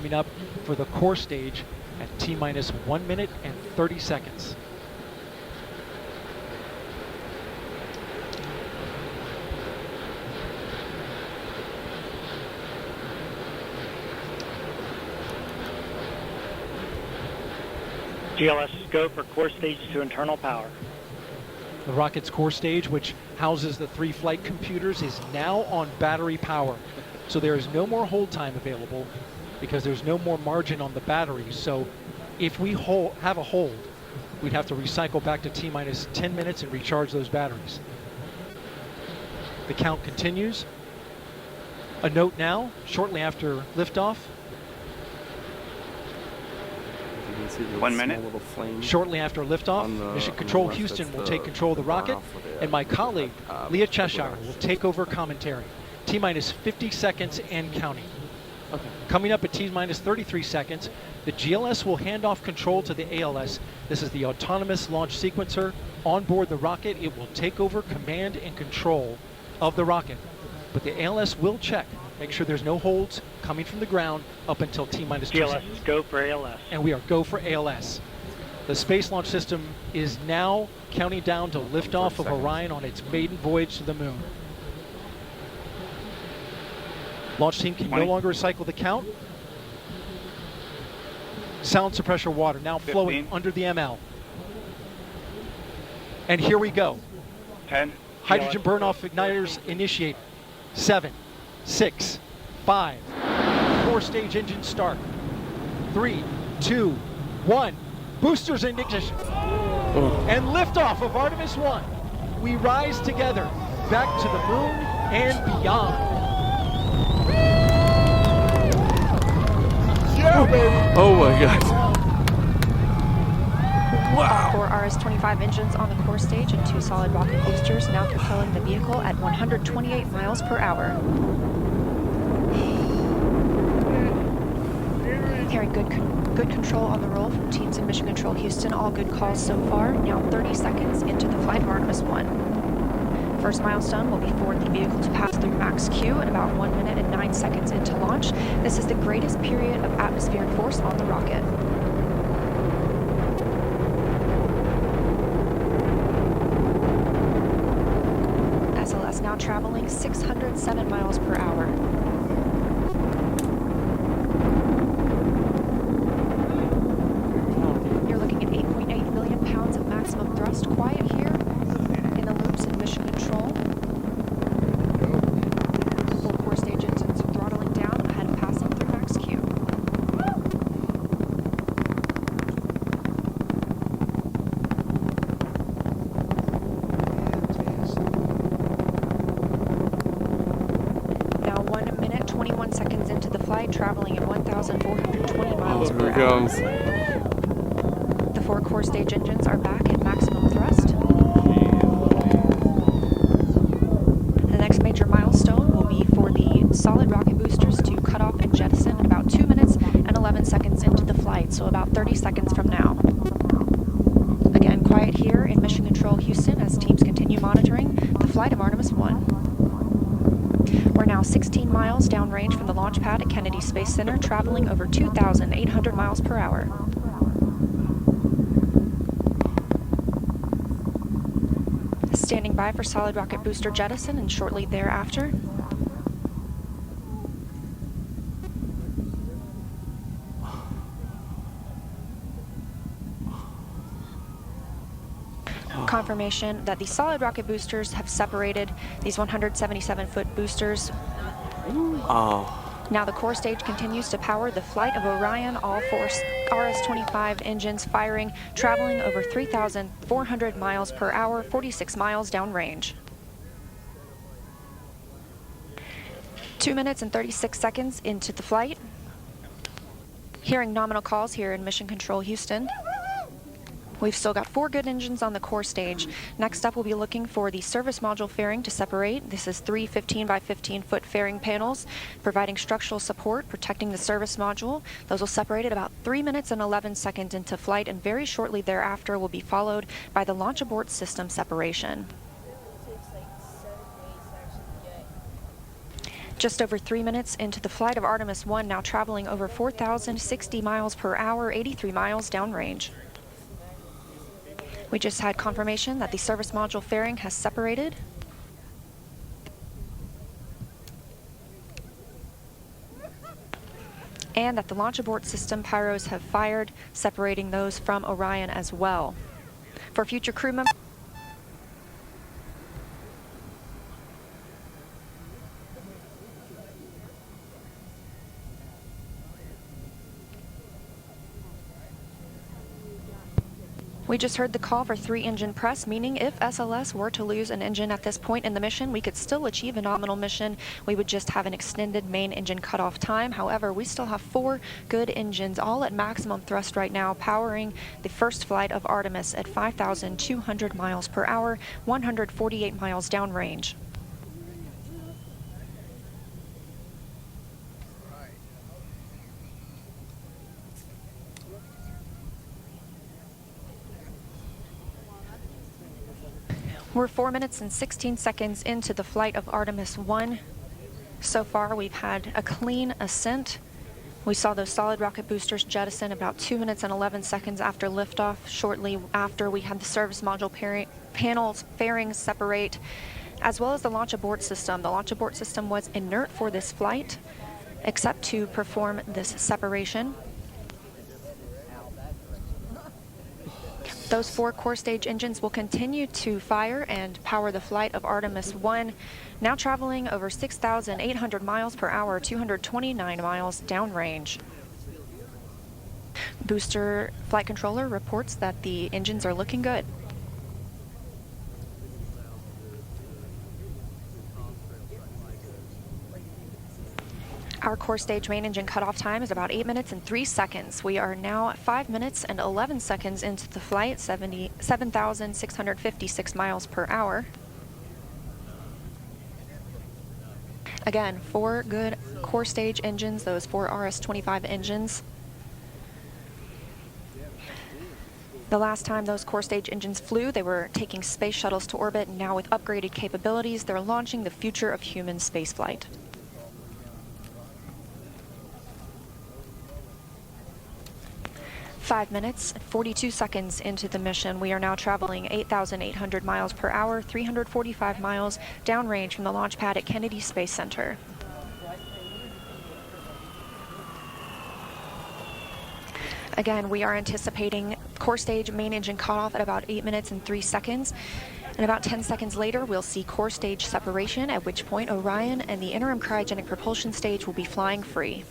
coming up for the core stage at T-minus 1 minute and 30 seconds. GLS go for core stage to internal power. The rocket's core stage, which houses the 3 flight computers, is now on battery power. So there is no more hold time available because there's no more margin on the battery. So if we have a hold, we'd have to recycle back to T-minus 10 minutes and recharge those batteries. The count continues. A note now, shortly after liftoff. 1 minute. Shortly after liftoff, Mission Control Houston will take control of the rocket, and my colleague, Leah Cheshire, will take over commentary. T-minus 50 seconds and counting. Okay. Coming up at T-minus 33 seconds, the GLS will hand off control to the ALS. This is the autonomous launch sequencer. On board the rocket, it will take over command and control of the rocket. But the ALS will check, make sure there's no holds coming from the ground up until T-minus 2 seconds. GLS, go for ALS. And we are go for ALS. The Space Launch System is now counting down to liftoff of Orion on its maiden voyage to the moon. Launch team can no longer recycle the count. Sound suppressor water now flowing under the ML. And here we go. 10. Hydrogen burn-off igniters initiate. 7, 6, 5. Core stage engine start. 3, 2, 1. Boosters in ignition. And liftoff of Artemis 1. We rise together back to the moon and beyond. Yeah, baby. Oh my God. Wow. 4 RS-25 engines on the core stage and 2 solid rocket boosters now propelling the vehicle at 128 miles per hour. Hearing good control on the roll from teams in Mission Control Houston. All good calls so far. Now 30 seconds into the flight of Artemis 1. First milestone will be for the vehicle to pass through max Q in about 1 minute and 9 seconds into launch. This is the greatest period of atmospheric force on the rocket. SLS now traveling 607 miles per hour. You're looking at 8.8 million pounds of maximum thrust. Quiet here in the loops in Mission Control. Full core stage engines throttling down ahead of passing through max Q. Now 1 minute, 21 seconds into the flight, traveling at 1,420 miles per hour. The 4 core stage engines are back at maximum thrust. The next major milestone will be for the solid rocket boosters to cut off and jettison at about 2 minutes and 11 seconds into the flight, so about 30 seconds from now. Again, quiet here in Mission Control Houston as teams continue monitoring the flight of Artemis 1. We're now 16 miles downrange from the launch pad at Kennedy Space Center, traveling over 2,800 miles per hour. Standing by for solid rocket booster jettison and shortly thereafter. Confirmation that the solid rocket boosters have separated these 177-foot boosters. Now the core stage continues to power the flight of Orion, all 4 RS-25 engines firing, traveling over 3,400 miles per hour, 46 miles downrange. 2 minutes and 36 seconds into the flight. Hearing nominal calls here in Mission Control Houston. We've still got 4 good engines on the core stage. Next up, we'll be looking for the service module fairing to separate. This is 3 15 by 15 foot fairing panels, providing structural support, protecting the service module. Those will separate at about 3 minutes and 11 seconds into flight, and very shortly thereafter will be followed by the launch abort system separation. Just over 3 minutes into the flight of Artemis 1, now traveling over 4,060 miles per hour, 83 miles downrange. We just had confirmation that the service module fairing has separated. And that the launch abort system pyros have fired, separating those from Orion as well. For future crew members, we just heard the call for 3-engine press, meaning if SLS were to lose an engine at this point in the mission, we could still achieve a nominal mission. We would just have an extended main engine cutoff time. However, we still have 4 good engines, all at maximum thrust right now, powering the first flight of Artemis at 5,200 miles per hour, 148 miles downrange. We're 4 minutes and 16 seconds into the flight of Artemis 1. So far, we've had a clean ascent. We saw those solid rocket boosters jettison about 2 minutes and 11 seconds after liftoff. Shortly after, we had the service module panels fairings separate, as well as the launch abort system. The launch abort system was inert for this flight, except to perform this separation. Those 4 core stage engines will continue to fire and power the flight of Artemis 1, now traveling over 6,800 miles per hour, 229 miles downrange. Booster flight controller reports that the engines are looking good. Our core stage main engine cutoff time is about 8 minutes and 3 seconds. We are now 5 minutes and 11 seconds into the flight, 7,656 miles per hour. Again, 4 good core stage engines, those 4 RS-25 engines. The last time those core stage engines flew, they were taking space shuttles to orbit, and now with upgraded capabilities, they're launching the future of human spaceflight. Five minutes and 42 seconds into the mission, we are now traveling 8,800 miles per hour, 345 miles downrange from the launch pad at Kennedy Space Center. Again, we are anticipating core stage main engine cutoff at about 8 minutes and 3 seconds. And about 10 seconds later, we'll see core stage separation, at which point Orion and the interim cryogenic propulsion stage will be flying free.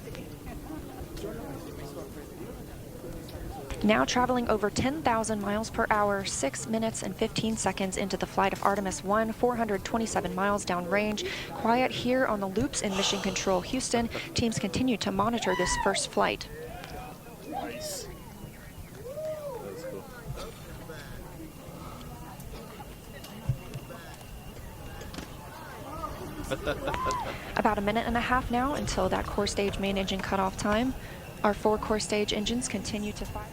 Now traveling over 10,000 miles per hour, 6 minutes and 15 seconds into the flight of Artemis 1, 427 miles downrange. Quiet here on the loops in Mission Control Houston. Teams continue to monitor this first flight. Nice. That's cool. About a minute and a half now until that core stage main engine cutoff time. Our 4 core stage engines continue to fire.